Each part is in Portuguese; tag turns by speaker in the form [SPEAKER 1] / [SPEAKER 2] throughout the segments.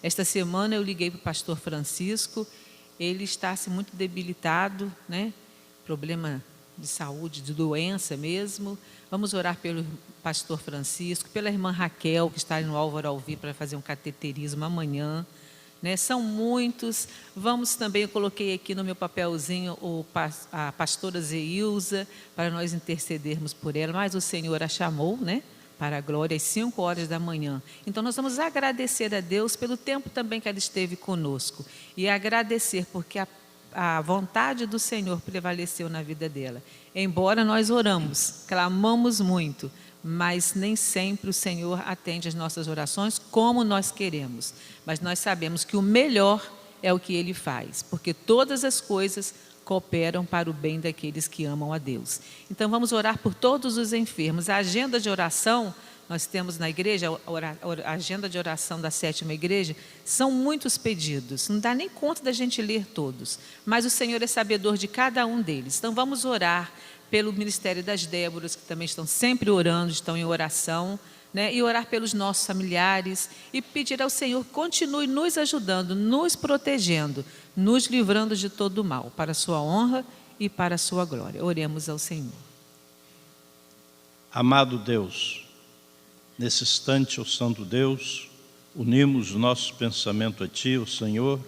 [SPEAKER 1] Esta semana eu liguei para o pastor Francisco, ele está muito debilitado, né? Problema de saúde, de doença mesmo. Vamos orar pelo pastor Francisco, pela irmã Raquel, que está no Álvaro Alvi para fazer um cateterismo amanhã. Né? São muitos. Vamos também, eu coloquei aqui no meu papelzinho a pastora Zeilza, para nós intercedermos por ela, mas o Senhor a chamou, né? Para a glória, às 5 horas da manhã. Então, nós vamos agradecer a Deus pelo tempo também que ela esteve conosco. E agradecer, porque a vontade do Senhor prevaleceu na vida dela. Embora nós oramos, clamamos muito, mas nem sempre o Senhor atende as nossas orações como nós queremos. Mas nós sabemos que o melhor é o que Ele faz, porque todas as coisas cooperam para o bem daqueles que amam a Deus. Então, vamos orar por todos os enfermos. A agenda de oração, nós temos na igreja, a agenda de oração da 7ª igreja, são muitos pedidos, não dá nem conta da gente ler todos, mas o Senhor é sabedor de cada um deles. Então, vamos orar pelo Ministério das Déboras, que também estão sempre orando, estão em oração, né? E orar pelos nossos familiares e pedir ao Senhor, continue nos ajudando, nos protegendo, nos livrando de todo o mal, para a sua honra e para a sua glória. Oremos ao Senhor.
[SPEAKER 2] Amado Deus, nesse instante, ó Santo Deus, unimos o nosso pensamento a Ti, ó Senhor,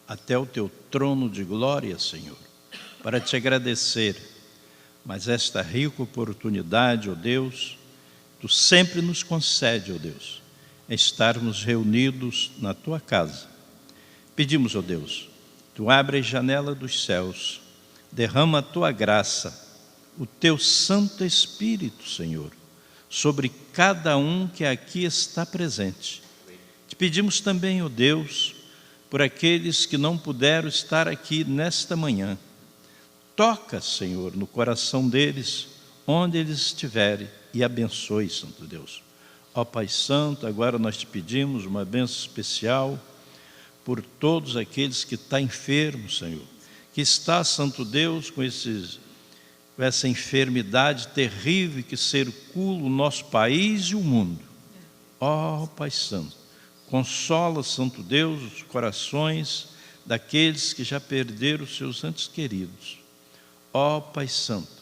[SPEAKER 2] até o Teu trono de glória, Senhor, para Te agradecer, mas esta rica oportunidade, ó Deus, Tu sempre nos concede, ó Deus, estarmos reunidos na Tua casa. Pedimos, ó Deus, Tu abre a janela dos céus, derrama a Tua graça, o Teu Santo Espírito, Senhor, sobre cada um que aqui está presente. Te pedimos também, ó Deus, por aqueles que não puderam estar aqui nesta manhã. Toca, Senhor, no coração deles, onde eles estiverem, e abençoe, Santo Deus. Ó Pai Santo, agora nós te pedimos uma bênção especial por todos aqueles que estão enfermos, Senhor, que está, Santo Deus, com essa enfermidade terrível que circula o nosso país e o mundo. Ó Pai Santo, consola, Santo Deus, os corações daqueles que já perderam seus entes queridos. Ó Pai Santo,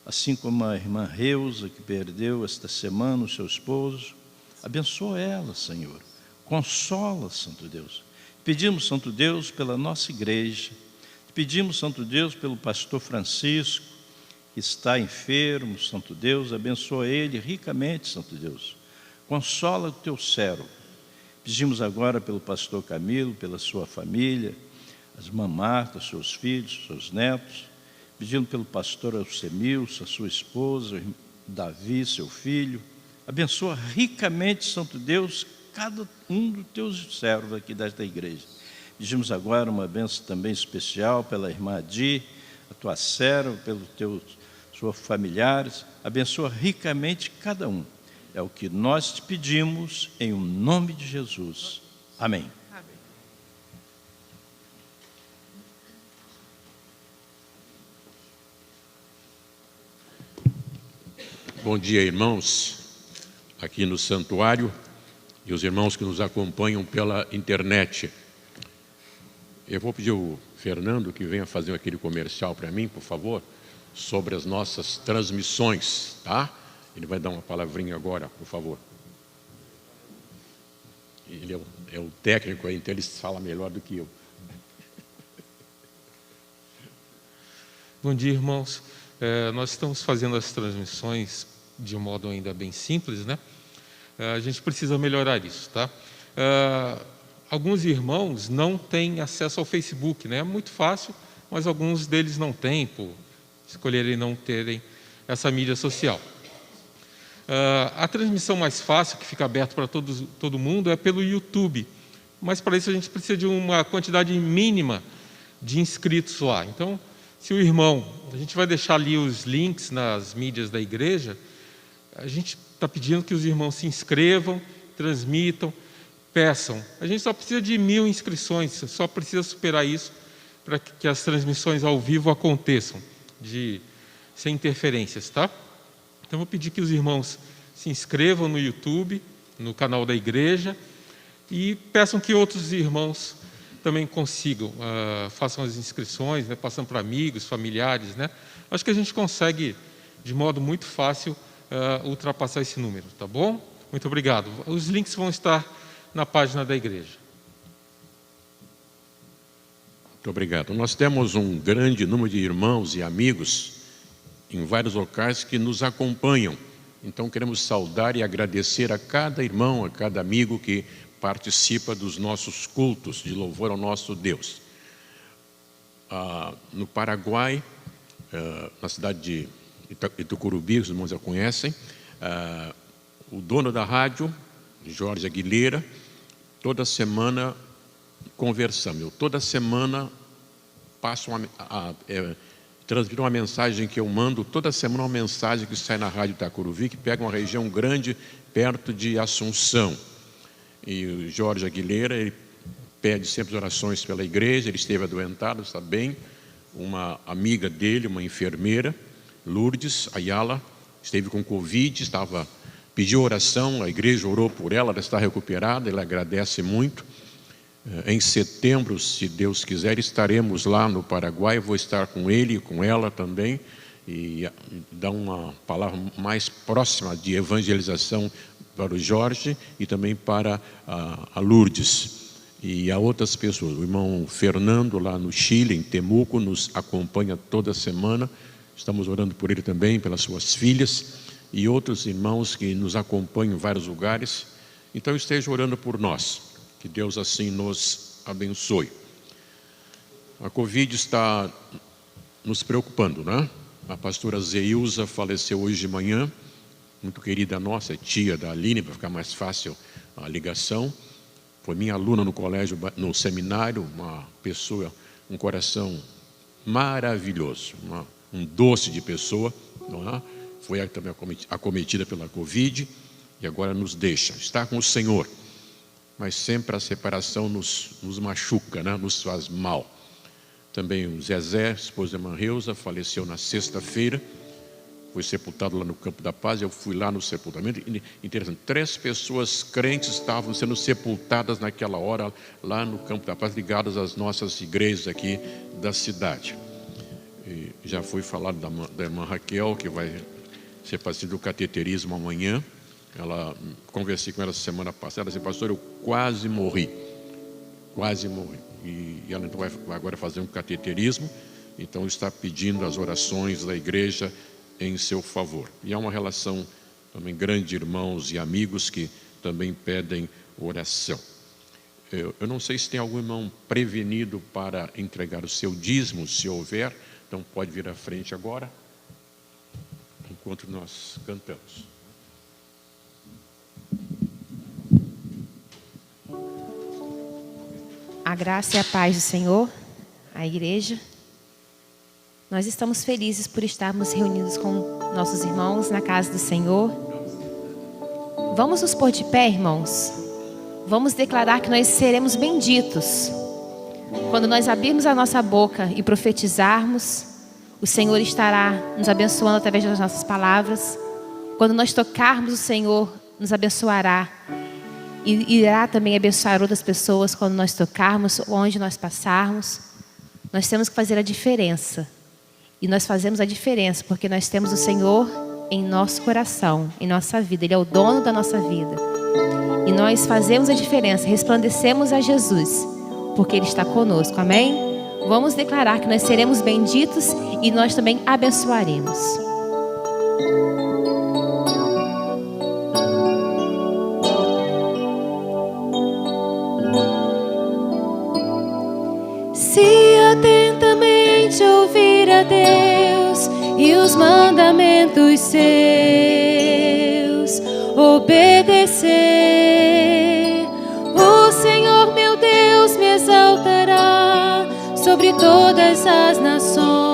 [SPEAKER 2] assim como a irmã Reusa, que perdeu esta semana o seu esposo, abençoa ela, Senhor. Consola, Santo Deus. Pedimos, Santo Deus, pela nossa igreja. Pedimos, Santo Deus, pelo pastor Francisco, que está enfermo, Santo Deus. Abençoa ele ricamente, Santo Deus. Consola o teu servo. Pedimos agora pelo pastor Camilo, pela sua família, as irmã Marta, seus filhos, seus netos. Pedindo pelo pastor Alcemilson, a sua esposa, Davi, seu filho. Abençoa ricamente, Santo Deus, cada um dos teus servos aqui desta igreja. Pedimos agora uma bênção também especial pela irmã Adi, a tua serva, pelos seus familiares. Abençoa ricamente cada um. É o que nós te pedimos em o nome de Jesus. Amém.
[SPEAKER 3] Bom dia, irmãos, aqui no santuário e os irmãos que nos acompanham pela internet. Eu vou pedir ao Fernando que venha fazer aquele comercial para mim, por favor, sobre as nossas transmissões, tá? Ele vai dar uma palavrinha agora, por favor. Ele é o técnico aí, então ele fala melhor do que eu.
[SPEAKER 4] Bom dia, irmãos. Nós estamos fazendo as transmissões de um modo ainda bem simples, né? A gente precisa melhorar isso, tá? Alguns irmãos não têm acesso ao Facebook, né? É muito fácil, mas alguns deles não têm, por escolherem não terem essa mídia social. A transmissão mais fácil, que fica aberta para todo mundo, é pelo YouTube. Mas para isso a gente precisa de uma quantidade mínima de inscritos lá. Então, se o irmão, a gente vai deixar ali os links nas mídias da igreja, a gente está pedindo que os irmãos se inscrevam, transmitam, peçam. A gente só precisa de 1000 inscrições, só precisa superar isso para que as transmissões ao vivo aconteçam, sem interferências, tá? Então, vou pedir que os irmãos se inscrevam no YouTube, no canal da igreja, E peçam que outros irmãos também consigam, façam as inscrições, né, passando para amigos, familiares, né? Acho que a gente consegue, de modo muito fácil, ultrapassar esse número, tá bom? Muito obrigado. Os links vão estar na página da igreja.
[SPEAKER 3] Muito obrigado. Nós temos um grande número de irmãos e amigos em vários locais que nos acompanham. Então, queremos saudar e agradecer a cada irmão, a cada amigo que participa dos nossos cultos de louvor ao nosso Deus. No Paraguai, na cidade de Itucurubi, os irmãos já conhecem, o dono da rádio, Jorge Aguilera, toda semana conversamos. Eu toda semana passo transmito uma mensagem que eu mando, toda semana uma mensagem que sai na rádio Itacuruvi, que pega uma região grande perto de Assunção. E o Jorge Aguilera, ele pede sempre orações pela igreja, ele esteve adoentado, está bem. Uma amiga dele, uma enfermeira, Lourdes Ayala, esteve com Covid, pediu oração, a igreja orou por ela, ela está recuperada, ele agradece muito. Em setembro, se Deus quiser, estaremos lá no Paraguai, eu vou estar com ele e com ela também, e dar uma palavra mais próxima de evangelização para o Jorge e também para a Lourdes e a outras pessoas. O irmão Fernando, lá no Chile, em Temuco, nos acompanha toda semana, estamos orando por ele também, pelas suas filhas, e outros irmãos que nos acompanham em vários lugares. Então esteja orando por nós, que Deus assim nos abençoe. A Covid está nos preocupando, né? A pastora Zeilza faleceu hoje de manhã, muito querida nossa, é tia da Aline, para ficar mais fácil a ligação. Foi minha aluna no colégio, no seminário, uma pessoa, um coração maravilhoso, um doce de pessoa, não é? Foi também acometida pela Covid e agora nos deixa. Está com o Senhor, mas sempre a separação nos machuca, né? Nos faz mal. Também o Zezé, esposa da irmã Reusa, faleceu na sexta-feira, foi sepultado lá no Campo da Paz. Eu fui lá no sepultamento. Interessante, 3 pessoas crentes estavam sendo sepultadas naquela hora lá no Campo da Paz, ligadas às nossas igrejas aqui da cidade. E já foi falado da irmã Raquel, que vai ser participante do cateterismo amanhã. Conversei com ela semana passada, ela disse: pastor, eu quase morri. E ela então vai agora fazer um cateterismo, então está pedindo as orações da igreja em seu favor. E há uma relação também grande de irmãos e amigos que também pedem oração. Eu não sei se tem algum irmão prevenido para entregar o seu dízimo, se houver, então pode vir à frente agora, enquanto nós cantamos.
[SPEAKER 5] A graça e a paz do Senhor, a igreja. Nós estamos felizes por estarmos reunidos com nossos irmãos na casa do Senhor. Vamos nos pôr de pé, irmãos. Vamos declarar que nós seremos benditos. Quando nós abrirmos a nossa boca e profetizarmos, o Senhor estará nos abençoando através das nossas palavras. Quando nós tocarmos, o Senhor nos abençoará. E irá também abençoar outras pessoas quando nós tocarmos, onde nós passarmos. Nós temos que fazer a diferença. E nós fazemos a diferença porque nós temos o Senhor em nosso coração, em nossa vida. Ele é o dono da nossa vida. E nós fazemos a diferença, resplandecemos a Jesus, porque Ele está conosco, amém? Vamos declarar que nós seremos benditos e nós também abençoaremos. Se atentamente ouvir a Deus e os mandamentos seus, obedecer, o Senhor meu Deus me exaltará sobre todas as nações.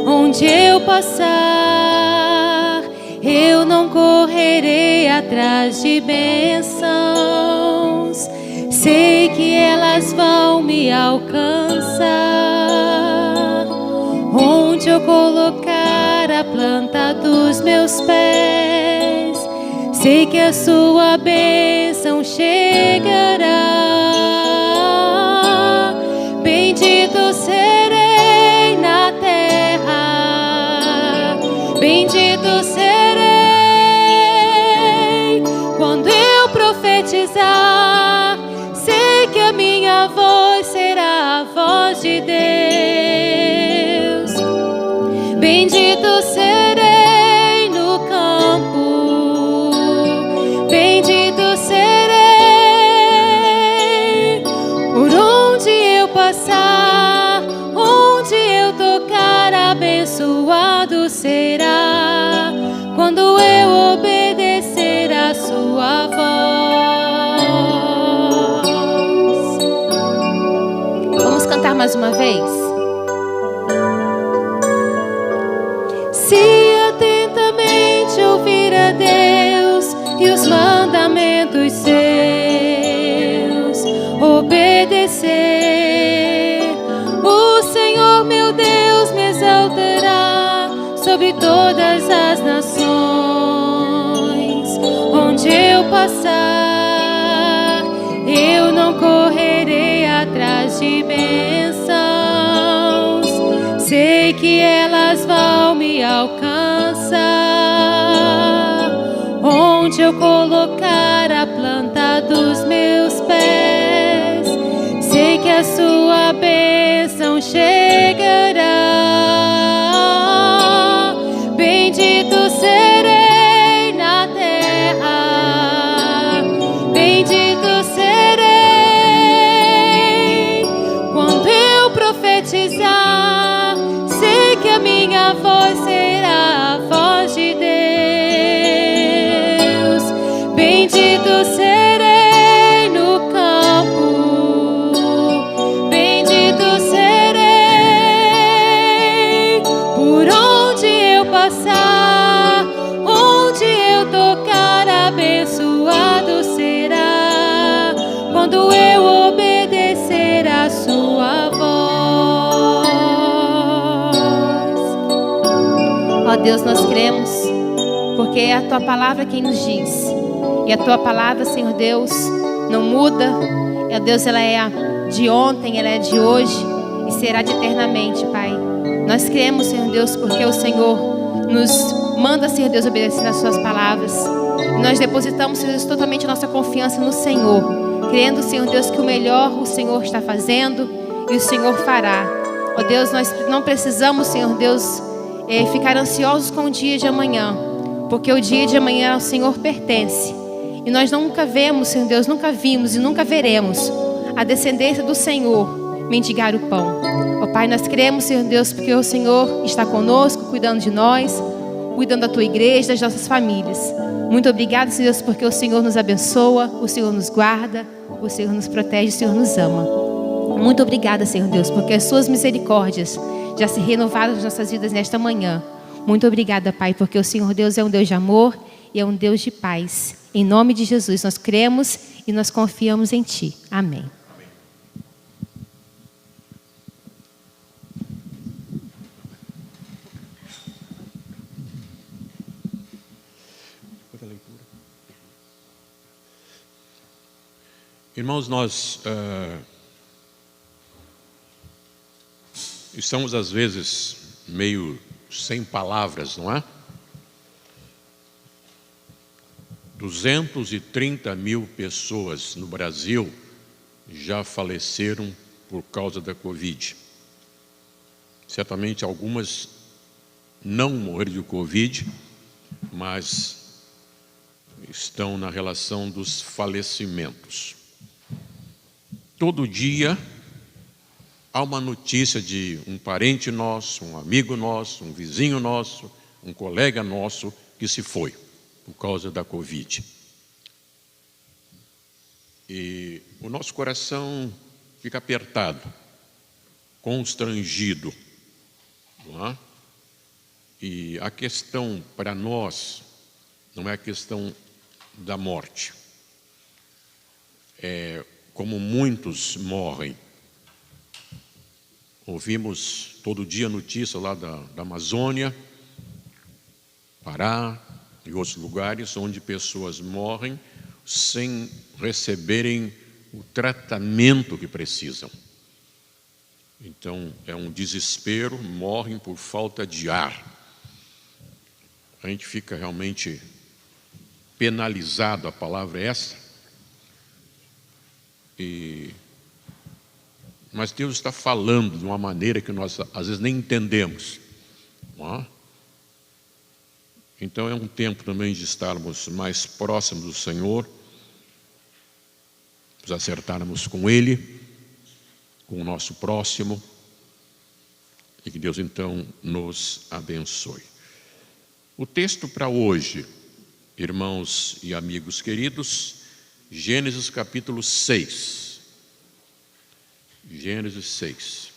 [SPEAKER 5] Onde eu passar, eu não correrei atrás de bênçãos. Sei que elas vão me alcançar. Onde eu colocar a planta dos meus pés, sei que a sua bênção chega. chegará. Bendito serei na terra, bendito serei quando eu profetizar. Sei que a minha voz será a voz de Deus. Bendito serei no campo, bendito serei por onde eu passar, onde eu tocar, abençoado será quando eu obedecer a sua voz. Vamos cantar mais uma vez? Se atentamente ouvir a Deus e os mandamentos seus obedecer, o Senhor meu Deus me exaltará sobre todas as nações. Onde eu passar, eu não correrei atrás de bênçãos. Sei que elas vão me alcançar. Onde eu colocar a planta dos meus pés, sei que a sua bênção chegará. Bendito serei na terra, bendito serei quando eu profetizar. Sei que a minha voz será a voz de Deus. Bendito serei no campo, bendito serei por onde eu passar, onde eu tocar, abençoado será quando eu obedecer a sua voz. Ó Deus, nós cremos, porque é a Tua palavra quem nos diz. E a Tua palavra, Senhor Deus, não muda. Ó Deus, ela é de ontem, ela é de hoje e será de eternamente, Pai. Nós cremos, Senhor Deus, porque o Senhor nos manda, Senhor Deus, obedecer nas Suas palavras. E nós depositamos, Senhor Deus, totalmente a nossa confiança no Senhor, crendo, Senhor Deus, que o melhor o Senhor está fazendo e o Senhor fará. Ó Deus, nós não precisamos, Senhor Deus, ficar ansiosos com o dia de amanhã, porque o dia de amanhã ao Senhor pertence. E nós nunca vemos, Senhor Deus, nunca vimos e nunca veremos a descendência do Senhor mendigar o pão. Ó Pai, nós cremos, Senhor Deus, porque o Senhor está conosco, cuidando de nós, cuidando da Tua igreja, das nossas famílias. Muito obrigado, Senhor Deus, porque o Senhor nos abençoa, o Senhor nos guarda, o Senhor nos protege, o Senhor nos ama. Muito obrigada, Senhor Deus, porque as Suas misericórdias já se renovaram nas nossas vidas nesta manhã. Muito obrigada, Pai, porque o Senhor Deus é um Deus de amor e é um Deus de paz. Em nome de Jesus, nós cremos e nós confiamos em Ti. Amém.
[SPEAKER 3] Irmãos, nós estamos às vezes meio sem palavras, não é? 230 mil pessoas no Brasil já faleceram por causa da Covid. Certamente algumas não morreram de Covid, mas estão na relação dos falecimentos. Todo dia há uma notícia de um parente nosso, um amigo nosso, um vizinho nosso, um colega nosso que se foi por causa da Covid. E o nosso coração fica apertado, constrangido, não é? E a questão para nós não é a questão da morte. É como muitos morrem. Ouvimos todo dia notícia lá da Amazônia, Pará e outros lugares onde pessoas morrem sem receberem o tratamento que precisam. Então, é um desespero, morrem por falta de ar. A gente fica realmente penalizado, a palavra é essa. Mas Deus está falando de uma maneira que nós, às vezes, nem entendemos. Não é? Então, é um tempo também de estarmos mais próximos do Senhor, nos acertarmos com Ele, com o nosso próximo, e que Deus então nos abençoe. O texto para hoje, irmãos e amigos queridos, Gênesis capítulo 6. Gênesis 6.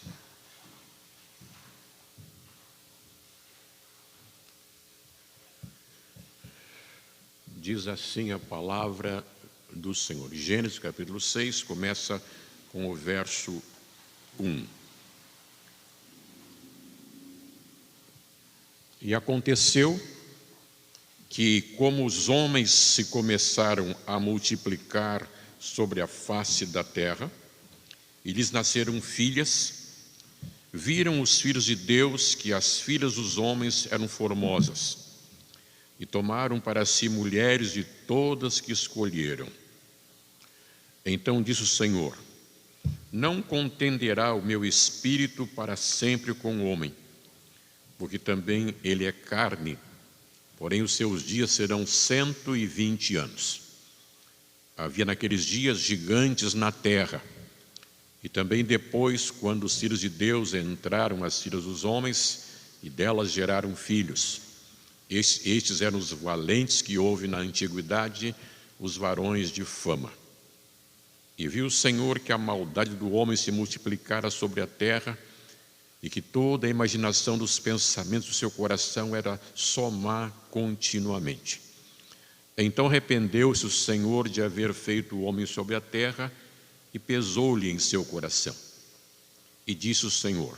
[SPEAKER 3] Diz assim a palavra do Senhor. Gênesis capítulo 6 começa com o verso 1. E aconteceu que, como os homens se começaram a multiplicar sobre a face da terra, e lhes nasceram filhas, viram os filhos de Deus que as filhas dos homens eram formosas, e tomaram para si mulheres de todas que escolheram. Então disse o Senhor: não contenderá o meu espírito para sempre com o homem, porque também ele é carne, porém os seus dias serão 120 anos. Havia naqueles dias gigantes na terra, e também depois, quando os filhos de Deus entraram as filhas dos homens, e delas geraram filhos. Estes eram os valentes que houve na antiguidade, os varões de fama. E viu o Senhor que a maldade do homem se multiplicara sobre a terra, e que toda a imaginação dos pensamentos do seu coração era só má continuamente. Então arrependeu-se o Senhor de haver feito o homem sobre a terra, e pesou-lhe em seu coração. E disse o Senhor: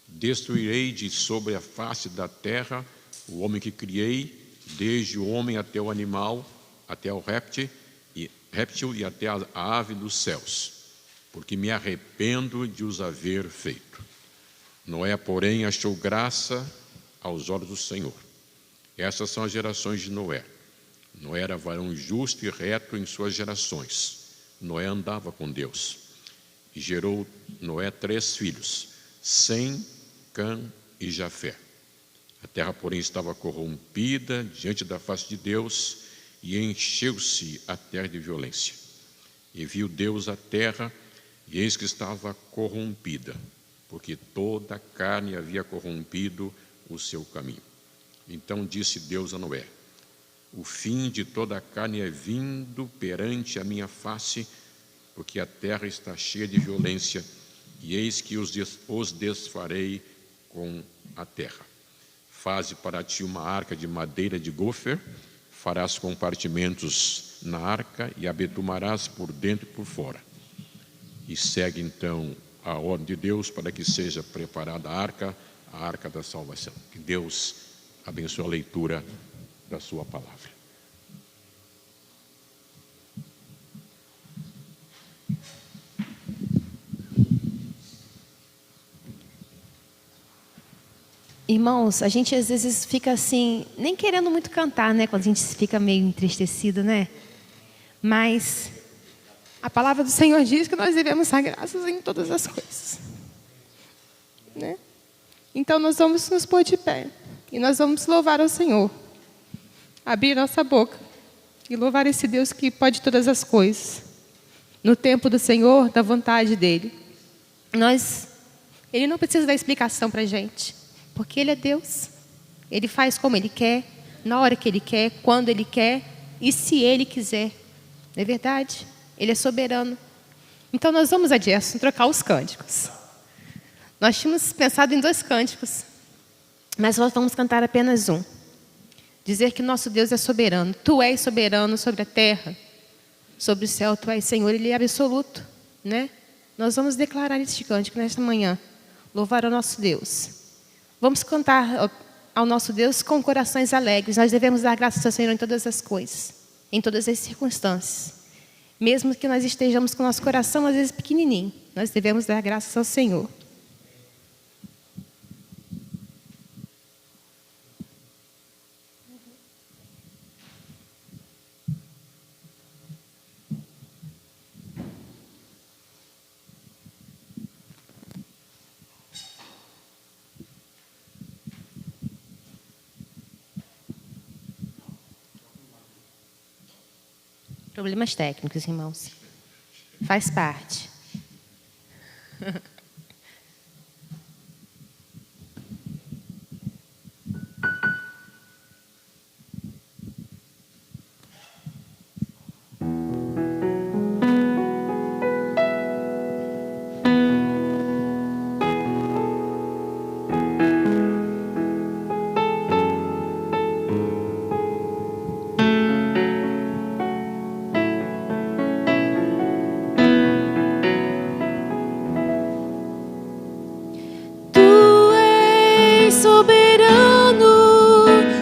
[SPEAKER 3] destruirei de sobre a face da terra o homem que criei, desde o homem até o animal, até o réptil e até a ave dos céus, porque me arrependo de os haver feito. Noé, porém, achou graça aos olhos do Senhor. Essas são as gerações de Noé. Noé era varão justo e reto em suas gerações. Noé andava com Deus. E gerou Noé 3 filhos, Sem, Cã e Jafé. A terra, porém, estava corrompida diante da face de Deus, e encheu-se a terra de violência. E viu Deus a terra, e eis que estava corrompida, porque toda a carne havia corrompido o seu caminho. Então disse Deus a Noé: o fim de toda a carne é vindo perante a minha face, porque a terra está cheia de violência, e eis que os desfarei com a terra. Faze para ti uma arca de madeira de gofer, farás compartimentos na arca e a betumarás por dentro e por fora. E segue então a ordem de Deus para que seja preparada a arca da salvação. Que Deus abençoe a leitura da sua palavra.
[SPEAKER 5] Irmãos, a gente às vezes fica assim, nem querendo muito cantar, né? Quando a gente fica meio entristecido, né? Mas a palavra do Senhor diz que nós devemos dar graças em todas as coisas, né? Então nós vamos nos pôr de pé e nós vamos louvar ao Senhor, abrir nossa boca e louvar esse Deus que pode todas as coisas, no tempo do Senhor, da vontade dEle. Ele não precisa dar explicação para a gente, porque Ele é Deus. Ele faz como Ele quer, na hora que Ele quer, quando Ele quer e se Ele quiser. Não é verdade? Ele é soberano. Então nós vamos a Gerson trocar os cânticos. Nós tínhamos pensado em 2 cânticos, mas nós vamos cantar apenas um. Dizer que nosso Deus é soberano. Tu és soberano sobre a terra, sobre o céu. Tu és Senhor, Ele é absoluto, né? Nós vamos declarar este cântico nesta manhã. Louvar ao nosso Deus. Vamos cantar ao nosso Deus com corações alegres. Nós devemos dar graças ao Senhor em todas as coisas. em todas as circunstâncias. Mesmo que nós estejamos com o nosso coração às vezes pequenininho, nós devemos dar graças ao Senhor. Problemas técnicos, irmãos. Faz parte.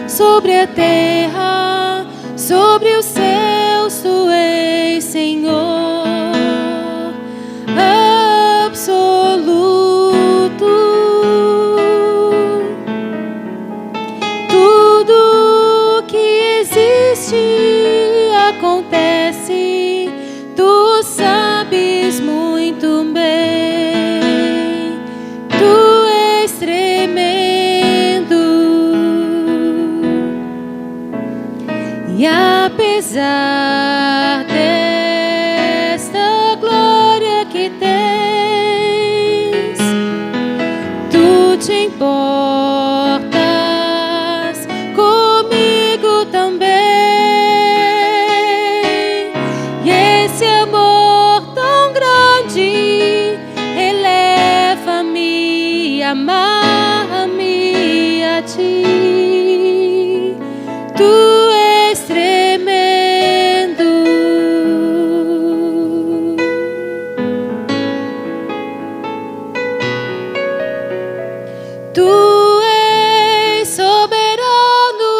[SPEAKER 6] Sobre a terra, sobre os céus, tu és Senhor absoluto. Tudo que existe acontece, tu sabes muito bem. Tu és tremendo. E apesar desta glória que tens, tu te importas comigo também. E esse amor tão grande eleva-me, amar-me a ti. Tu tremendo. Tu és soberano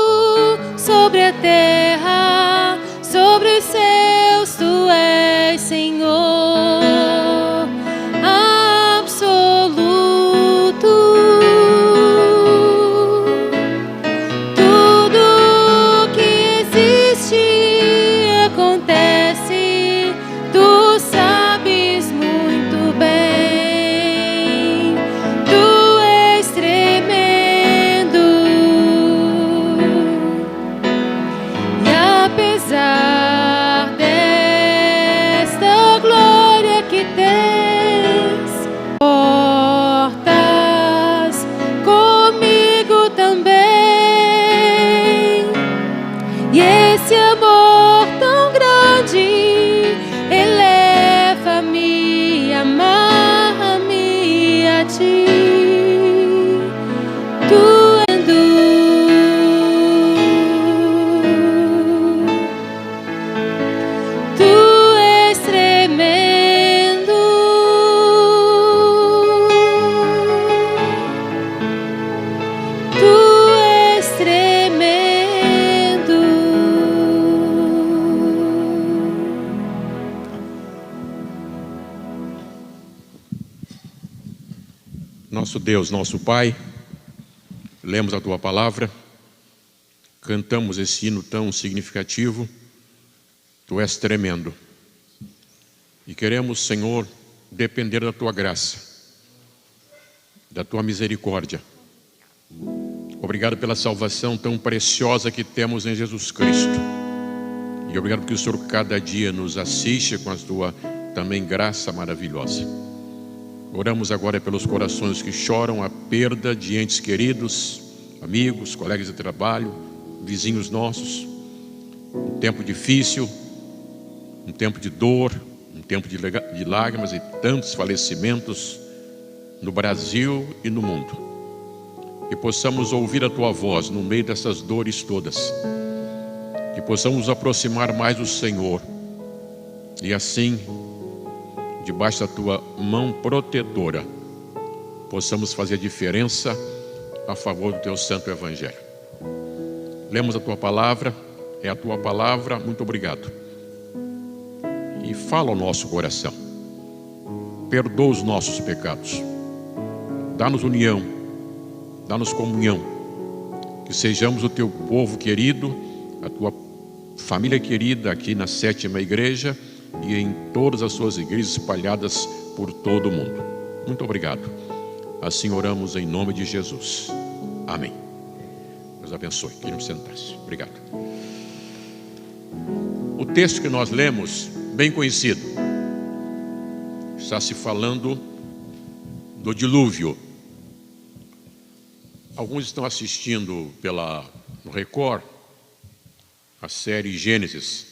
[SPEAKER 6] sobre a terra, sobre os céus, tu és Senhor absoluto. Esse amor tão grande eleva-me, amar-me a ti. Tu és tremendo. Tu és tremendo.
[SPEAKER 3] Nosso Deus, nosso Pai, lemos a Tua Palavra, cantamos esse hino tão significativo, Tu és tremendo. E queremos, Senhor, depender da Tua graça, da Tua misericórdia. Obrigado pela salvação tão preciosa que temos em Jesus Cristo. E obrigado porque o Senhor cada dia nos assiste com a Tua também graça maravilhosa. Oramos agora pelos corações que choram a perda de entes queridos, amigos, colegas de trabalho, vizinhos nossos. Um tempo difícil, um tempo de dor, um tempo de lágrimas e tantos falecimentos no Brasil e no mundo. Que possamos ouvir a Tua voz no meio dessas dores todas. Que possamos nos aproximar mais do Senhor. E assim, debaixo da Tua mão protetora, possamos fazer a diferença a favor do Teu santo Evangelho. Lemos a Tua palavra É a Tua palavra, muito obrigado. E fala ao nosso coração. Perdoa os nossos pecados. Dá-nos união, dá-nos comunhão. Que sejamos o Teu povo querido, a Tua família querida aqui na 7ª Igreja e em todas as suas igrejas espalhadas por todo o mundo. Muito obrigado. Assim oramos em nome de Jesus. Amém. Deus abençoe. Queremos sentar-se. Obrigado. O texto que nós lemos, bem conhecido, está se falando do dilúvio. Alguns estão assistindo no Record a série Gênesis.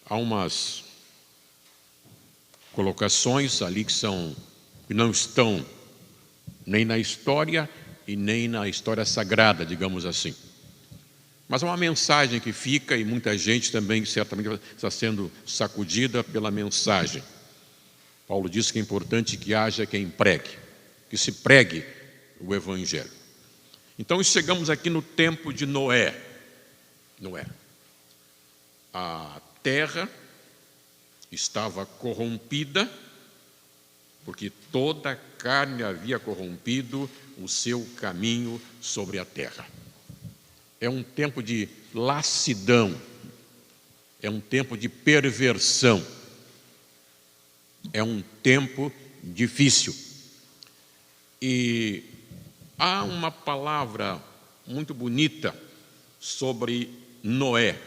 [SPEAKER 3] Há umas colocações ali que não estão nem na história e nem na história sagrada, digamos assim. Mas há uma mensagem que fica, e muita gente também certamente está sendo sacudida pela mensagem. Paulo diz que é importante que haja quem pregue, que se pregue o Evangelho. Então chegamos aqui no tempo de Noé. A terra estava corrompida, porque toda a carne havia corrompido o seu caminho sobre a terra. É um tempo de lassidão, é um tempo de perversão, é um tempo difícil. E há uma palavra muito bonita sobre Noé,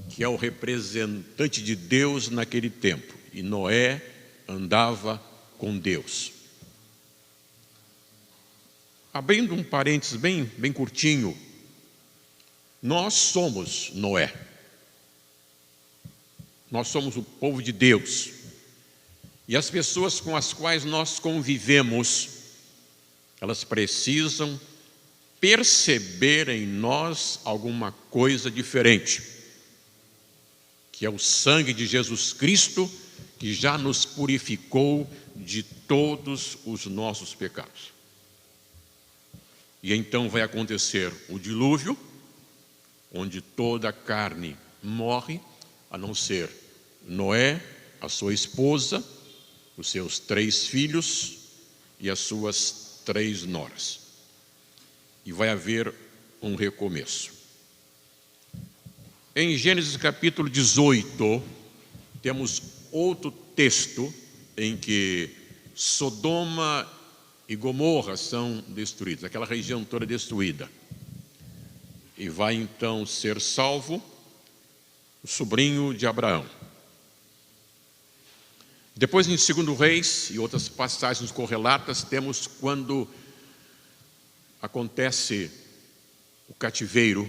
[SPEAKER 3] que é o representante de Deus naquele tempo. E Noé andava com Deus. Abrindo um parênteses bem curtinho, nós somos Noé. Nós somos o povo de Deus. E as pessoas com as quais nós convivemos, elas precisam perceber em nós alguma coisa diferente, que é o sangue de Jesus Cristo, que já nos purificou de todos os nossos pecados. E então vai acontecer o dilúvio, onde toda a carne morre, a não ser Noé, a sua esposa, os seus 3 filhos e as suas 3 noras. E vai haver um recomeço. Em Gênesis capítulo 18, temos outro texto em que Sodoma e Gomorra são destruídos, aquela região toda destruída. E vai então ser salvo o sobrinho de Abraão. Depois, em 2 Reis e outras passagens correlatas, temos quando acontece o cativeiro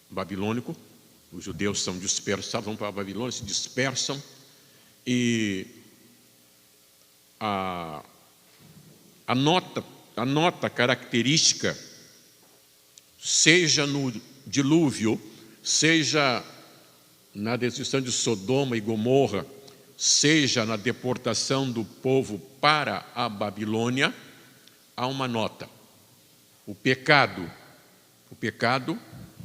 [SPEAKER 3] babilônico. Os judeus são dispersados, vão para a Babilônia, se dispersam, e a nota característica, seja no dilúvio, seja na destruição de Sodoma e Gomorra, seja na deportação do povo para a Babilônia, há uma nota: o pecado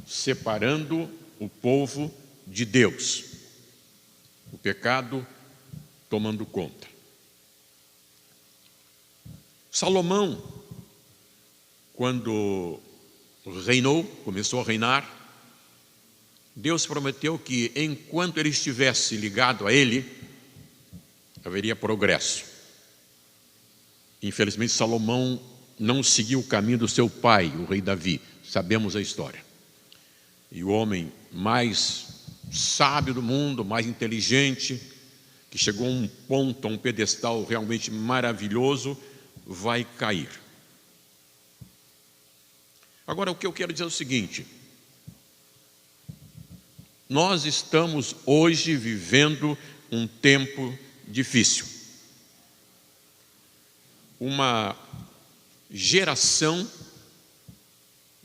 [SPEAKER 3] separando o povo de Deus, o pecado tomando conta. Salomão, quando começou a reinar, Deus prometeu que enquanto ele estivesse ligado a ele, haveria progresso. Infelizmente, Salomão não seguiu o caminho do seu pai, o rei Davi. Sabemos a história. E o homem mais sábio do mundo, mais inteligente, que chegou a um ponto, a um pedestal realmente maravilhoso, vai cair. Agora, o que eu quero dizer é o seguinte: nós estamos hoje vivendo um tempo difícil. Uma geração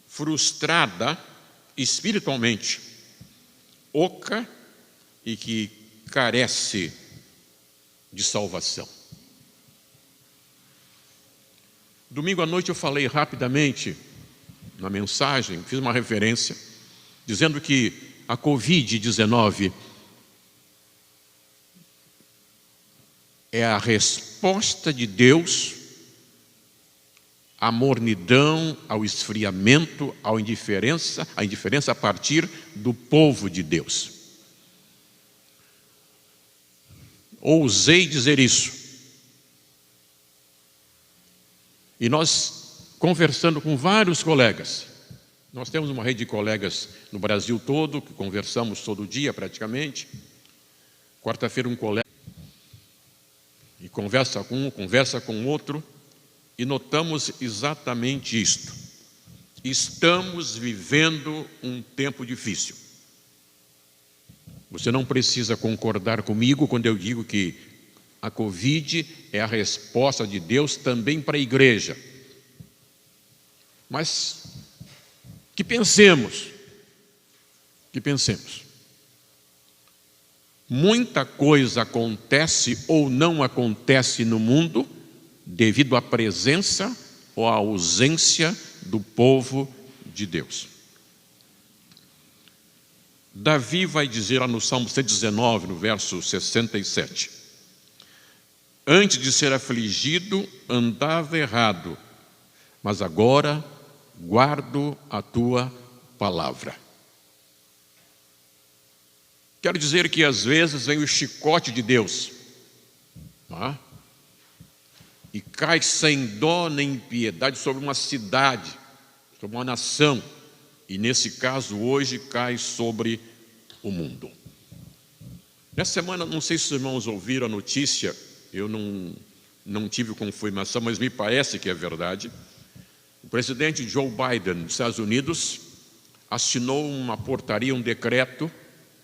[SPEAKER 3] frustrada espiritualmente, oca e que carece de salvação. Domingo à noite eu falei rapidamente na mensagem, fiz uma referência dizendo que a Covid-19 é a resposta de Deus à mornidão, ao esfriamento, à indiferença a partir do povo de Deus. Ousei dizer isso. E nós, conversando com vários colegas, nós temos uma rede de colegas no Brasil todo, que conversamos todo dia praticamente. Quarta-feira um colega e conversa com um, conversa com outro, e notamos exatamente isto. Estamos vivendo um tempo difícil. Você não precisa concordar comigo quando eu digo que a Covid é a resposta de Deus também para a igreja. Mas que pensemos. Muita coisa acontece ou não acontece no mundo devido à presença ou à ausência do povo de Deus. Davi vai dizer lá no Salmo 119, no verso 67, antes de ser afligido, andava errado, mas agora guardo a tua palavra. Quero dizer que às vezes vem o chicote de Deus, tá? E cai sem dó nem piedade sobre uma cidade, sobre uma nação, e nesse caso hoje cai sobre o mundo. Nessa semana, não sei se os irmãos ouviram a notícia, eu não tive confirmação, mas me parece que é verdade. O presidente Joe Biden dos Estados Unidos assinou uma portaria, um decreto,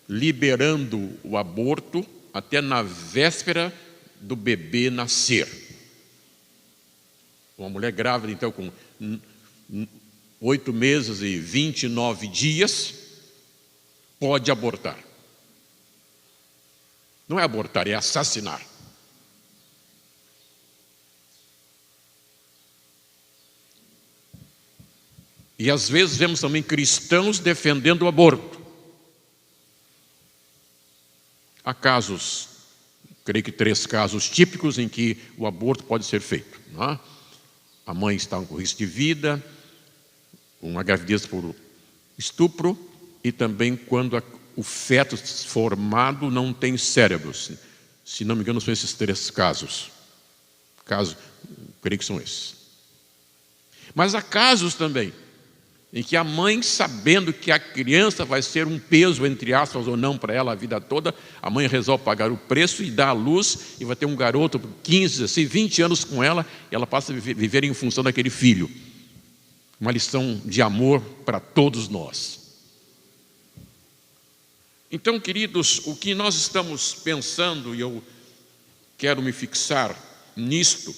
[SPEAKER 3] liberando o aborto até na véspera do bebê nascer. Uma mulher grávida, então, com 8 meses e 29 dias, pode abortar. Não é abortar, é assassinar. E às vezes vemos também cristãos defendendo o aborto. Há casos, creio que 3 casos típicos em que o aborto pode ser feito, não é? A mãe está com risco de vida, uma gravidez por estupro, e também quando o feto formado não tem cérebro. Se não me engano, são esses 3 casos. Creio que são esses. Mas há casos também em que a mãe, sabendo que a criança vai ser um peso, entre aspas, ou não para ela a vida toda, a mãe resolve pagar o preço e dá à luz, e vai ter um garoto por 15, assim, 20 anos com ela, e ela passa a viver em função daquele filho. Uma lição de amor para todos nós. Então, queridos, o que nós estamos pensando, e eu quero me fixar nisto,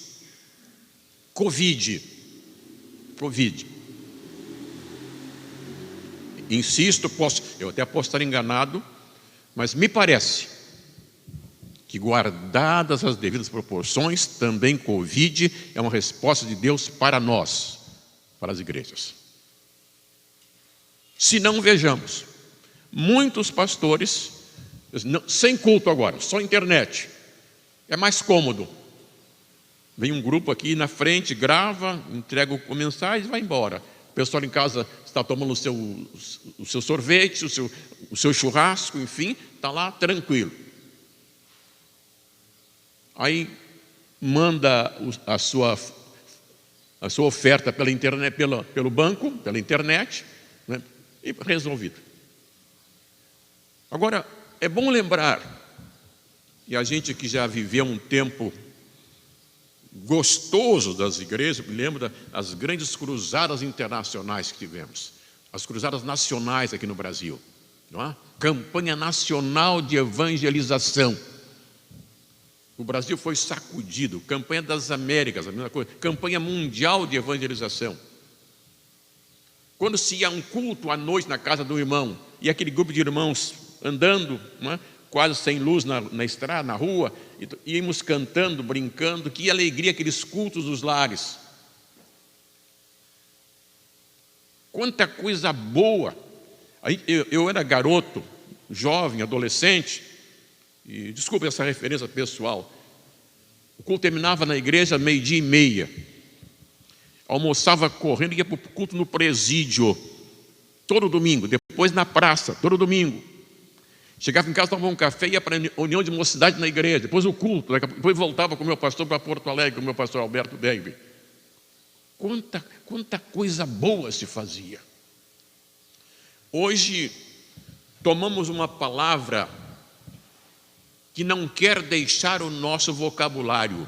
[SPEAKER 3] Covid. Insisto, eu até posso estar enganado, mas me parece que, guardadas as devidas proporções, também Covid é uma resposta de Deus para nós, para as igrejas. Se não, vejamos, muitos pastores, sem culto agora, só internet, é mais cômodo. Vem um grupo aqui na frente, grava, entrega a mensagem e vai embora. O pessoal em casa está tomando o seu sorvete, o seu churrasco, enfim, está lá tranquilo. Aí manda a sua oferta pela internet, pelo banco, pela internet, né, e resolvido. Agora, é bom lembrar, e a gente que já viveu um tempo gostoso das igrejas, me lembro das grandes cruzadas internacionais que tivemos, as cruzadas nacionais aqui no Brasil, não é? Campanha nacional de evangelização. O Brasil foi sacudido, campanha das Américas, a mesma coisa, campanha mundial de evangelização. Quando se ia a um culto à noite na casa do irmão, e aquele grupo de irmãos andando, não é? Quase sem luz na estrada, na rua, e íamos cantando, brincando, que alegria aqueles cultos dos lares. Quanta coisa boa Aí eu era garoto, jovem, adolescente, e desculpe essa referência pessoal. O culto terminava na igreja 12:30. Almoçava correndo e ia para o culto no presídio, todo domingo, depois na praça, todo domingo. Chegava em casa, tomava um café e ia para a união de mocidade na igreja, depois o culto, depois voltava com o meu pastor para Porto Alegre, com o meu pastor Alberto Degbe. Quanta coisa boa se fazia. Hoje, tomamos uma palavra que não quer deixar o nosso vocabulário: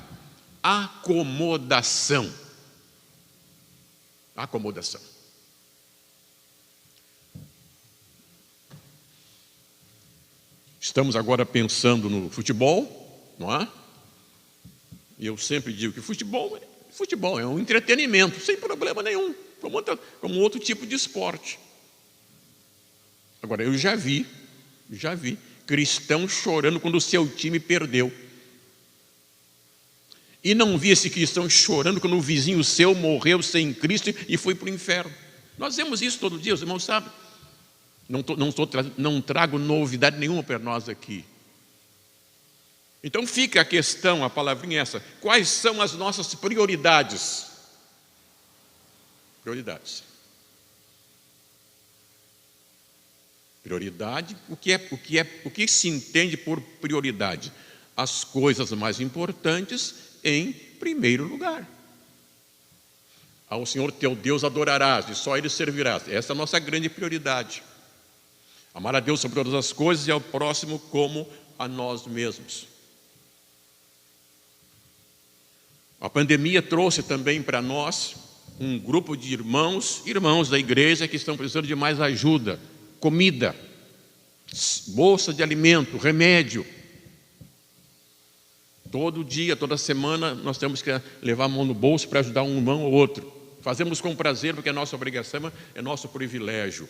[SPEAKER 3] acomodação. Acomodação. Estamos agora pensando no futebol, não é? E eu sempre digo que futebol é um entretenimento, sem problema nenhum, como outro tipo de esporte. Agora, eu já vi cristão chorando quando o seu time perdeu. E não vi esse cristão chorando quando o vizinho seu morreu sem Cristo e foi para o inferno. Nós vemos isso todo dia, os irmãos sabem. Não trago novidade nenhuma para nós aqui. Então fica a questão, a palavrinha é essa: quais são as nossas prioridades? Prioridades. Prioridade, o que se entende por prioridade? As coisas mais importantes em primeiro lugar. Ao Senhor teu Deus adorarás e só Ele servirás. Essa é a nossa grande prioridade. Amar a Deus sobre todas as coisas e ao próximo como a nós mesmos. A pandemia trouxe também para nós um grupo de irmãos da igreja que estão precisando de mais ajuda, comida, bolsa de alimento, remédio. Todo dia, toda semana, nós temos que levar a mão no bolso para ajudar um irmão ou outro. Fazemos com prazer, porque é nossa obrigação, é nosso privilégio.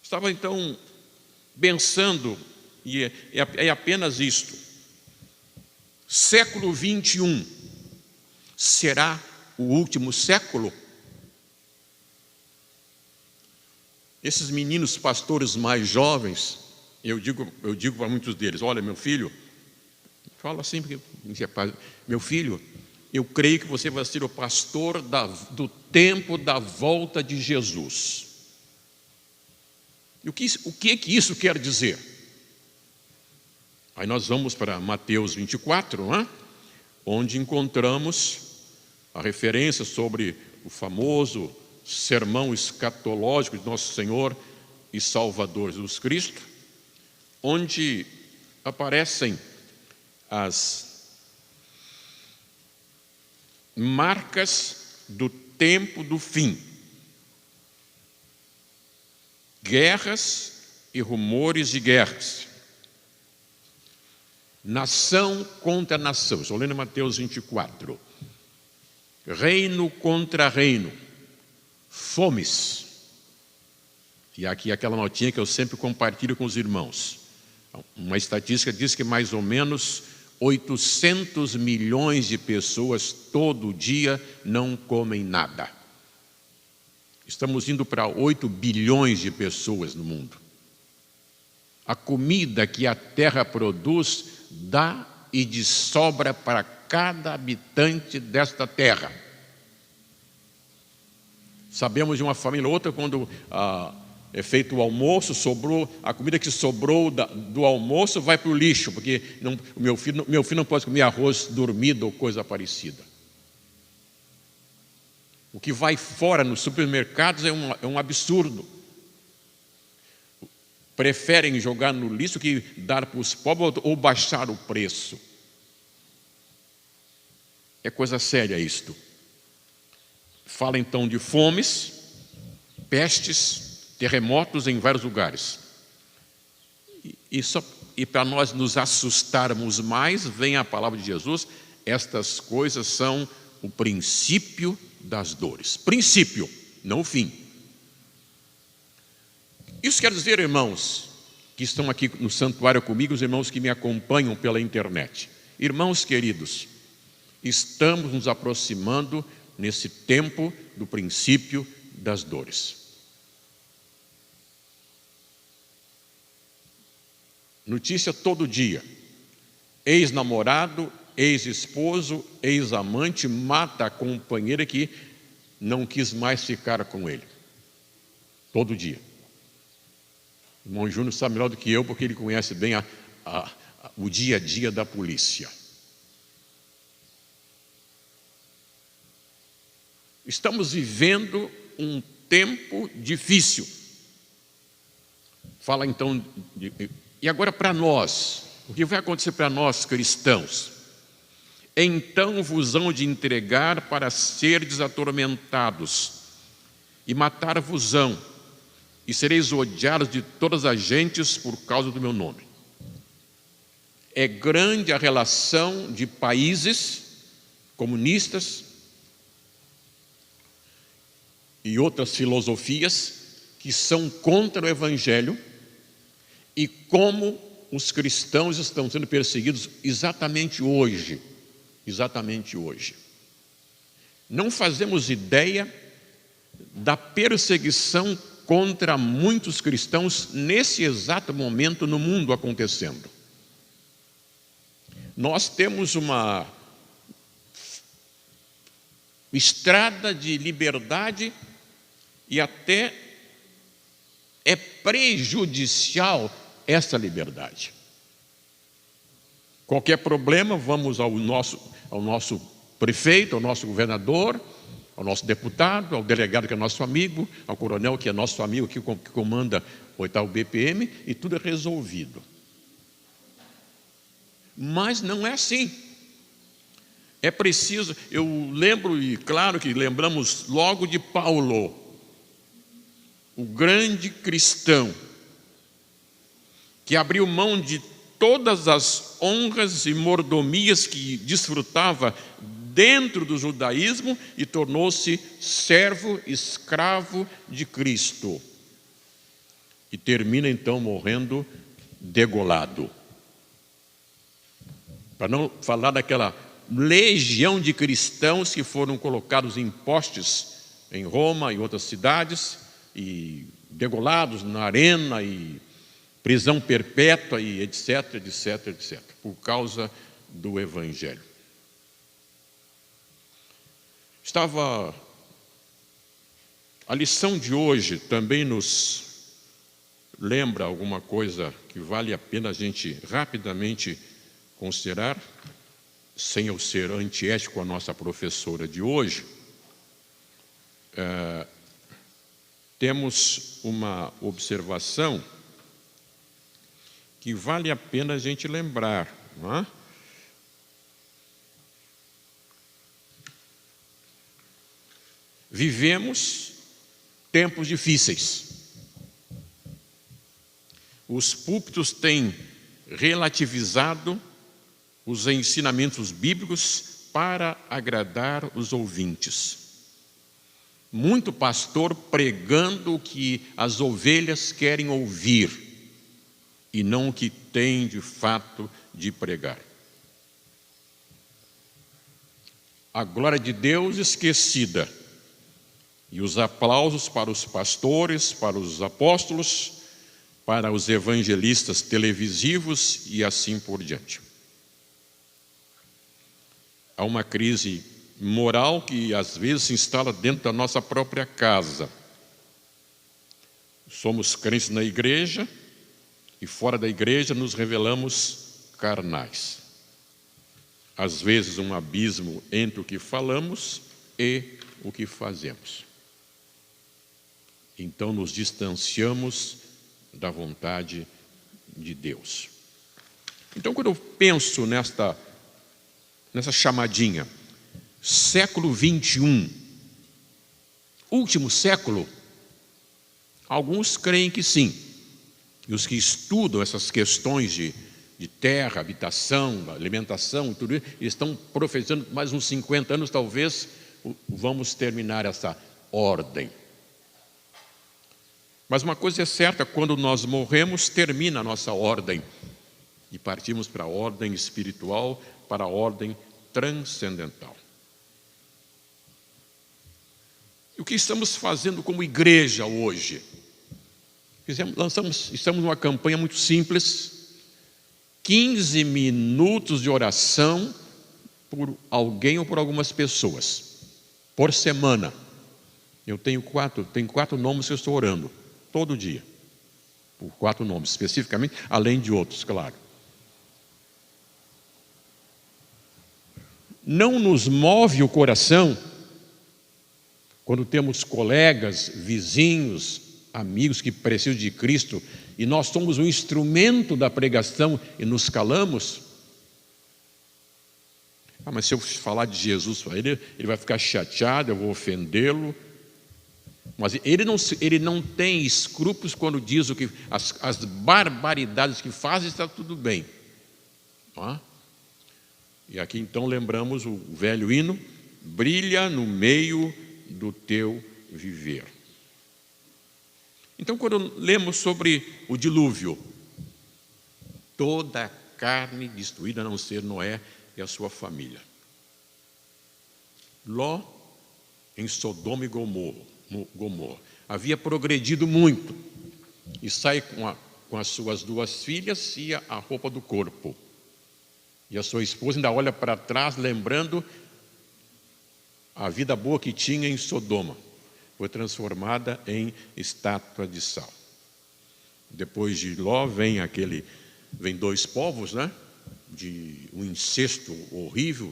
[SPEAKER 3] Estava então pensando, e é apenas isto: século 21 será o último século? Esses meninos pastores mais jovens, eu digo para muitos deles: olha, meu filho, falo assim porque meu filho, eu creio que você vai ser o pastor do tempo da volta de Jesus. E o que isso quer dizer? Aí nós vamos para Mateus 24, não é? Onde encontramos a referência sobre o famoso sermão escatológico de nosso Senhor e Salvador Jesus Cristo, onde aparecem as marcas do tempo do fim. Guerras e rumores de guerras. Nação contra nação. Estou lendo Mateus 24. Reino contra reino. Fomes. E aqui aquela notinha que eu sempre compartilho com os irmãos. Uma estatística diz que mais ou menos 800 milhões de pessoas todo dia não comem nada. Estamos indo para 8 bilhões de pessoas no mundo. A comida que a terra produz dá e de sobra para cada habitante desta terra. Sabemos de uma família ou outra, quando é feito o almoço, a comida que sobrou do almoço vai para o lixo, porque o meu filho não pode comer arroz dormido ou coisa parecida. O que vai fora nos supermercados é um absurdo. Preferem jogar no lixo que dar para os pobres ou baixar o preço. É coisa séria isto. Fala então de fomes, pestes, terremotos em vários lugares. E para nós nos assustarmos mais, vem a palavra de Jesus: estas coisas são o princípio das dores. Princípio, não o fim. Isso quer dizer, irmãos, que estão aqui no santuário comigo, os irmãos que me acompanham pela internet. Irmãos queridos, estamos nos aproximando nesse tempo do princípio das dores. notícia todo dia. Ex-namorado, ex-esposo, ex-amante mata a companheira que não quis mais ficar com ele. Todo dia. O irmão Júnior sabe melhor do que eu, porque ele conhece bem o dia a dia da polícia. Estamos vivendo um tempo difícil. Fala então, e agora para nós, o que vai acontecer para nós cristãos? Então vos hão de entregar para serdes atormentados, e matar-vos-ão, e sereis odiados de todas as gentes por causa do meu nome. É grande a relação de países comunistas e outras filosofias que são contra o Evangelho e como os cristãos estão sendo perseguidos exatamente hoje. Exatamente hoje. Não fazemos ideia da perseguição contra muitos cristãos nesse exato momento no mundo acontecendo. Nós temos uma estrada de liberdade e até é prejudicial essa liberdade. Qualquer problema, vamos ao nosso prefeito, ao nosso governador, ao nosso deputado, ao delegado que é nosso amigo, ao coronel que é nosso amigo, que comanda o 8º BPM, e tudo é resolvido. Mas não é assim. É preciso, eu lembro, e claro que lembramos logo de Paulo, o grande cristão, que abriu mão de todas as honras e mordomias que desfrutava dentro do judaísmo e tornou-se servo, escravo de Cristo. E termina então morrendo degolado. Para não falar daquela legião de cristãos que foram colocados em postes em Roma e outras cidades, e degolados na arena, e prisão perpétua, e etc, etc, etc, por causa do Evangelho. A lição de hoje também nos lembra alguma coisa que vale a pena a gente rapidamente considerar, sem eu ser antiético com a nossa professora de hoje. Temos uma observação que vale a pena a gente lembrar, não é? Vivemos tempos difíceis. Os púlpitos têm relativizado os ensinamentos bíblicos para agradar os ouvintes. Muito pastor pregando o que as ovelhas querem ouvir e não o que tem de fato de pregar. A glória de Deus esquecida e os aplausos para os pastores, para os apóstolos, para os evangelistas televisivos e assim por diante. Há uma crise moral que às vezes se instala dentro da nossa própria casa. Somos crentes na igreja e fora da igreja nos revelamos carnais. Às vezes um abismo entre o que falamos e o que fazemos. Então nos distanciamos da vontade de Deus. Então quando eu penso nessa chamadinha, século 21, último século, alguns creem que sim. E os que estudam essas questões de terra, habitação, alimentação, tudo isso, estão profetizando mais uns 50 anos, talvez, vamos terminar essa ordem. Mas uma coisa é certa, quando nós morremos, termina a nossa ordem. E partimos para a ordem espiritual, para a ordem transcendental. E o que estamos fazendo como igreja hoje? Estamos numa campanha muito simples, 15 minutos de oração por alguém ou por algumas pessoas, por semana. Eu tenho 4 nomes que eu estou orando, todo dia. Por 4 nomes, especificamente, além de outros, claro. Não nos move o coração quando temos colegas, vizinhos, amigos que precisam de Cristo e nós somos um instrumento da pregação e nos calamos? Mas se eu falar de Jesus para ele, ele vai ficar chateado, eu vou ofendê-lo. Mas ele não tem escrúpulos quando diz o que as barbaridades que faz, está tudo bem. Não é? E aqui então lembramos o velho hino: brilha no meio do teu viver. Então, quando lemos sobre o dilúvio, toda a carne destruída, a não ser Noé e a sua família. Ló, em Sodoma e Gomorra, havia progredido muito e sai com as suas 2 filhas e a roupa do corpo. E a sua esposa ainda olha para trás, lembrando a vida boa que tinha em Sodoma. Foi transformada em estátua de sal. Depois de Ló vem 2 povos, né? De um incesto horrível.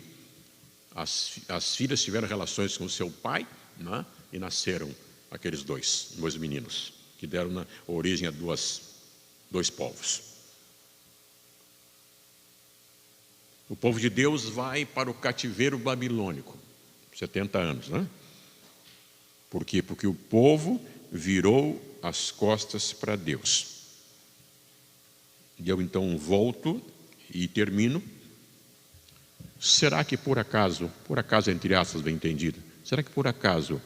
[SPEAKER 3] As filhas tiveram relações com seu pai, né? E nasceram aqueles 2 meninos, que deram origem a 2 povos. O povo de Deus vai para o cativeiro babilônico, 70 anos, né? Por quê? Porque o povo virou as costas para Deus. E eu então volto e termino. Será que por acaso entre aspas bem entendido, será que por acaso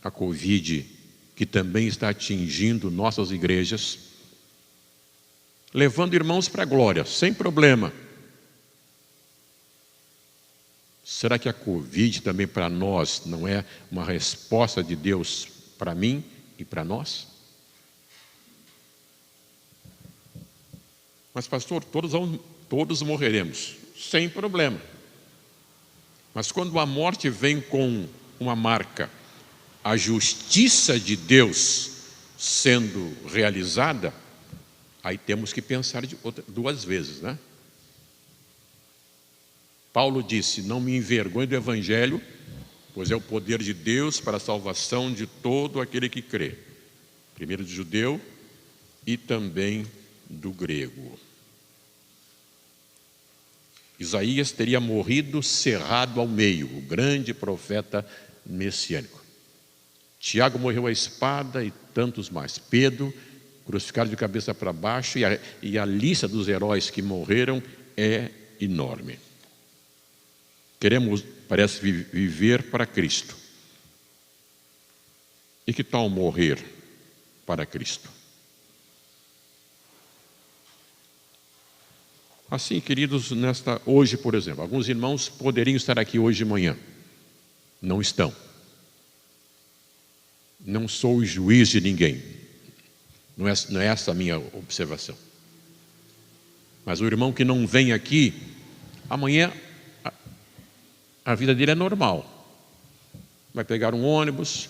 [SPEAKER 3] a Covid, que também está atingindo nossas igrejas, levando irmãos para a glória, sem problema, será que a Covid também para nós não é uma resposta de Deus para mim e para nós? Mas pastor, todos morreremos, sem problema. Mas quando a morte vem com uma marca, a justiça de Deus sendo realizada, aí temos que pensar 2 vezes, né? Paulo disse: não me envergonhe do Evangelho, pois é o poder de Deus para a salvação de todo aquele que crê. Primeiro do judeu e também do grego. Isaías teria morrido cerrado ao meio, o grande profeta messiânico. Tiago morreu à espada e tantos mais. Pedro, crucificado de cabeça para baixo, e a lista dos heróis que morreram é enorme. Queremos, parece, viver para Cristo. E que tal morrer para Cristo? Assim, queridos, hoje, por exemplo, alguns irmãos poderiam estar aqui hoje de manhã. Não estão. Não sou o juiz de ninguém. Não é essa a minha observação. Mas o irmão que não vem aqui, amanhã a vida dele é normal. Vai pegar um ônibus,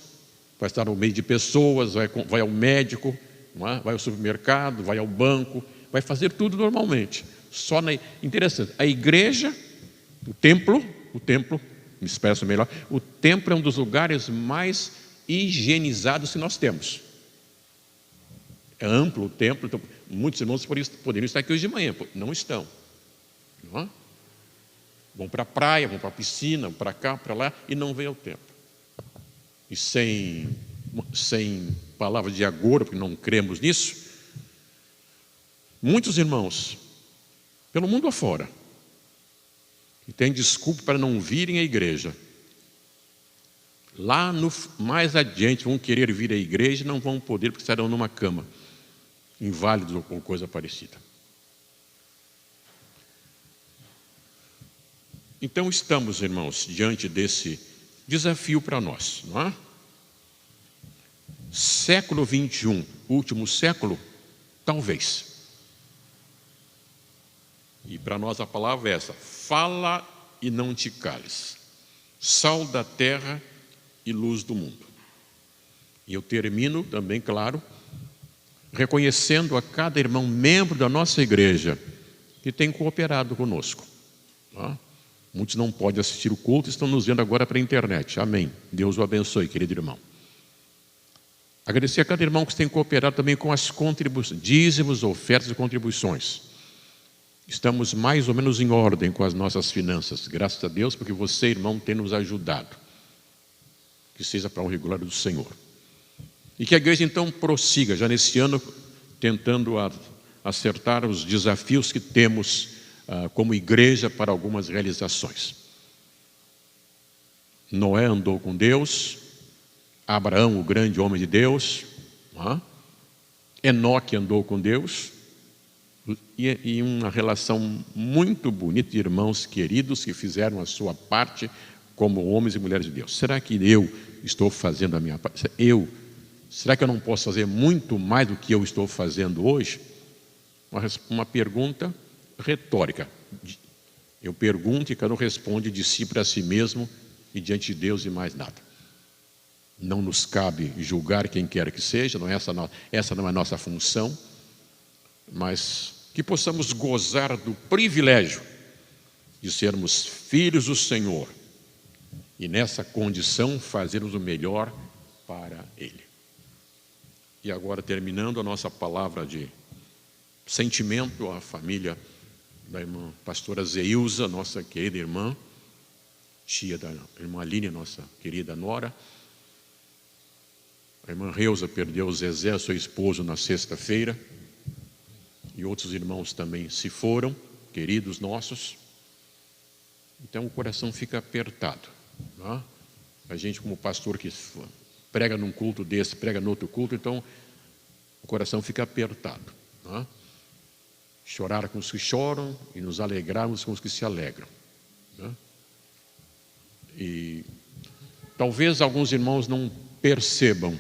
[SPEAKER 3] vai estar no meio de pessoas, vai ao médico, vai ao supermercado, vai ao banco, vai fazer tudo normalmente. Interessante, a igreja, o templo, me expresso melhor, o templo é um dos lugares mais higienizados que nós temos. É amplo o templo, então muitos irmãos poderiam estar aqui hoje de manhã, não estão. Não é? Vão para a praia, vão para a piscina, para cá, para lá, e não vêm ao templo. E sem palavra de agora, porque não cremos nisso, muitos irmãos, pelo mundo afora, que têm desculpa para não virem à igreja, lá mais adiante vão querer vir à igreja e não vão poder, porque estarão numa cama, inválidos ou coisa parecida. Então estamos, irmãos, diante desse desafio para nós, não é? Século 21, último século, talvez. para nós a palavra é essa: fala e não te cales, sal da terra e luz do mundo. E eu termino também, claro, reconhecendo a cada irmão membro da nossa igreja que tem cooperado conosco. Tá? Muitos não podem assistir o culto, estão nos vendo agora pela internet. Amém. Deus o abençoe, querido irmão. Agradecer a cada irmão que tem cooperado também com as contribuições, dízimos, ofertas e contribuições. Estamos mais ou menos em ordem com as nossas finanças, graças a Deus, porque você, irmão, tem nos ajudado. Que seja para a honra e glória do Senhor. E que a igreja então prossiga, já nesse ano, tentando acertar os desafios que temos como igreja para algumas realizações. Noé andou com Deus, Abraão, o grande homem de Deus, Enoque andou com Deus, e uma relação muito bonita de irmãos queridos que fizeram a sua parte como homens e mulheres de Deus. Será que eu estou fazendo a minha parte? Será que eu não posso fazer muito mais do que eu estou fazendo hoje? Uma pergunta retórica. Eu pergunto e cada um responde de si para si mesmo e diante de Deus e mais nada. Não nos cabe julgar quem quer que seja, essa não é a nossa função, mas que possamos gozar do privilégio de sermos filhos do Senhor e nessa condição fazermos o melhor para Ele. E agora, terminando a nossa palavra de sentimento à família da irmã pastora Zeilza, nossa querida irmã, tia da irmã Aline, nossa querida nora. A irmã Reusa perdeu o Zezé, seu esposo, na sexta-feira, e outros irmãos também se foram, queridos nossos. Então o coração fica apertado, não é? A gente, como pastor que prega num culto desse, prega no outro culto, então o coração fica apertado. Não é? Chorar com os que choram e nos alegrarmos com os que se alegram. Não é? E talvez alguns irmãos não percebam,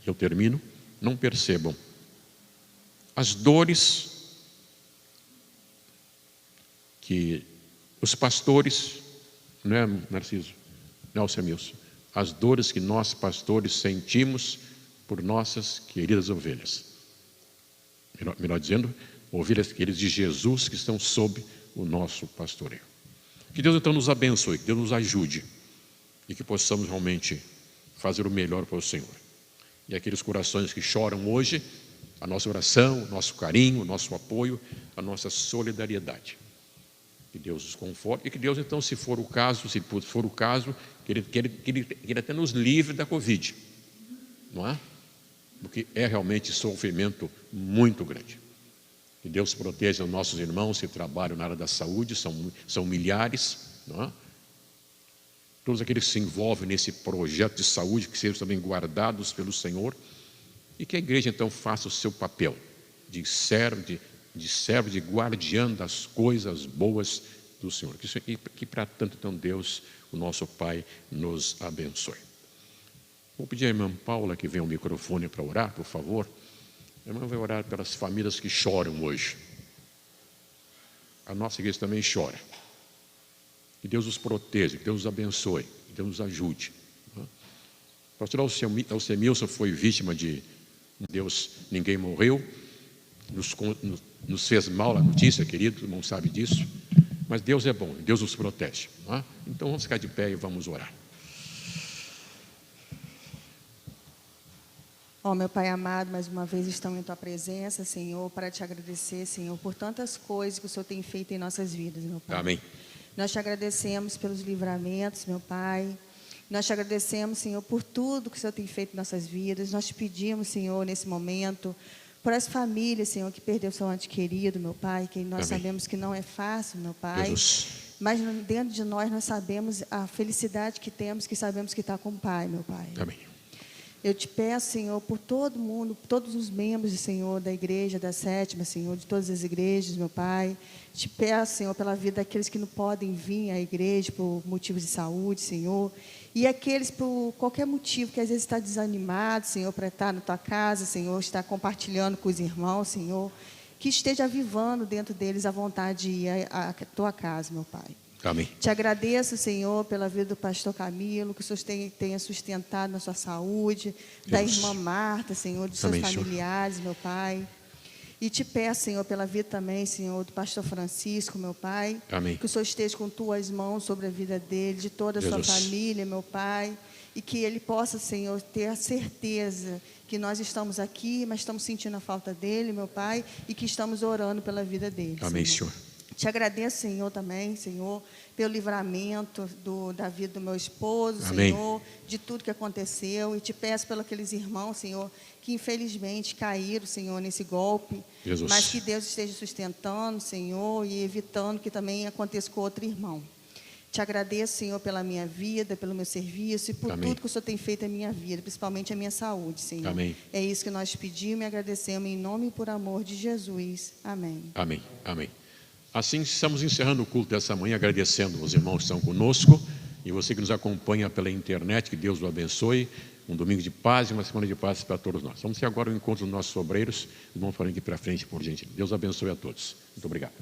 [SPEAKER 3] eu termino, não percebam as dores que os pastores, não é, Narciso? Nelson Milson, as dores que nós pastores sentimos por nossas queridas ovelhas. Melhor dizendo, ovelhas queridas de Jesus que estão sob o nosso pastoreio. Que Deus então nos abençoe, que Deus nos ajude e que possamos realmente fazer o melhor para o Senhor. E aqueles corações que choram hoje, a nossa oração, o nosso carinho, o nosso apoio, a nossa solidariedade. Que Deus os conforte e que Deus então, se for o caso, que Ele até nos livre da Covid, não é? Porque é realmente sofrimento muito grande. Que Deus proteja os nossos irmãos que trabalham na área da saúde, são milhares, não é? Todos aqueles que se envolvem nesse projeto de saúde, que sejam também guardados pelo Senhor, e que a igreja então faça o seu papel de servo, de guardião das coisas boas do Senhor. Que para tanto então Deus, o nosso Pai, nos abençoe. Vou pedir à irmã Paula que venha ao microfone para orar, por favor. A irmã vai orar pelas famílias que choram hoje. A nossa igreja também chora. Que Deus os proteja, que Deus os abençoe, que Deus nos ajude. O pastor Alcemilson foi vítima de Deus, ninguém morreu, nos fez mal a notícia, querido, todo mundo sabe disso, mas Deus é bom, Deus nos protege. Então vamos ficar de pé e vamos orar.
[SPEAKER 7] Meu Pai amado, mais uma vez estamos em Tua presença, Senhor, para Te agradecer, Senhor, por tantas coisas que o Senhor tem feito em nossas vidas, meu Pai.
[SPEAKER 3] Amém.
[SPEAKER 7] Nós Te agradecemos pelos livramentos, meu Pai. Nós Te agradecemos, Senhor, por tudo que o Senhor tem feito em nossas vidas. Nós Te pedimos, Senhor, nesse momento, por as famílias, Senhor, que perdeu seu ente querido, meu Pai, que nós
[SPEAKER 3] Amém.
[SPEAKER 7] Sabemos que não é fácil, meu Pai.
[SPEAKER 3] Jesus.
[SPEAKER 7] Mas dentro de nós sabemos a felicidade que temos, que sabemos que está com o Pai, meu Pai.
[SPEAKER 3] Amém.
[SPEAKER 7] Eu Te peço, Senhor, por todo mundo, por todos os membros, Senhor, da igreja, da sétima, Senhor, de todas as igrejas, meu Pai. Te peço, Senhor, pela vida daqueles que não podem vir à igreja por motivos de saúde, Senhor. E aqueles por qualquer motivo, que às vezes está desanimado, Senhor, para estar na Tua casa, Senhor, estar compartilhando com os irmãos, Senhor. que esteja avivando dentro deles a vontade de ir à tua casa, meu Pai.
[SPEAKER 3] Amém.
[SPEAKER 7] Te agradeço, Senhor, pela vida do pastor Camilo, que o Senhor tenha sustentado na sua saúde, da irmã Marta, Senhor, dos seus
[SPEAKER 3] Amém, Senhor.
[SPEAKER 7] familiares, meu Pai. E te peço, Senhor, pela vida também, Senhor, do pastor Francisco, meu Pai.
[SPEAKER 3] Amém.
[SPEAKER 7] Que o Senhor esteja com tuas mãos sobre a vida dele, de toda a sua
[SPEAKER 3] Jesus.
[SPEAKER 7] família, meu Pai. E que ele possa, Senhor, ter a certeza que nós estamos aqui, mas estamos sentindo a falta dele, meu Pai, e que estamos orando pela vida dele.
[SPEAKER 3] Amém, Senhor.
[SPEAKER 7] Te agradeço, Senhor, também, Senhor, pelo livramento da vida do meu esposo,
[SPEAKER 3] Amém.
[SPEAKER 7] Senhor, de tudo que aconteceu. E te peço pelos aqueles irmãos, Senhor, que infelizmente caíram, Senhor, nesse golpe.
[SPEAKER 3] Jesus.
[SPEAKER 7] Mas que Deus esteja sustentando, Senhor, e evitando que também aconteça com outro irmão. Te agradeço, Senhor, pela minha vida, pelo meu serviço e por
[SPEAKER 3] Amém.
[SPEAKER 7] tudo que o Senhor tem feito na minha vida, principalmente a minha saúde, Senhor.
[SPEAKER 3] Amém.
[SPEAKER 7] É isso que nós pedimos e agradecemos em nome e por amor de Jesus. Amém.
[SPEAKER 3] Amém. Amém. Assim, estamos encerrando o culto dessa manhã, agradecendo os irmãos que estão conosco e você que nos acompanha pela internet, que Deus o abençoe. Um domingo de paz e uma semana de paz para todos nós. Vamos ter agora o encontro dos nossos obreiros. Vamos falando aqui para frente, por gentileza. Deus abençoe a todos. Muito obrigado.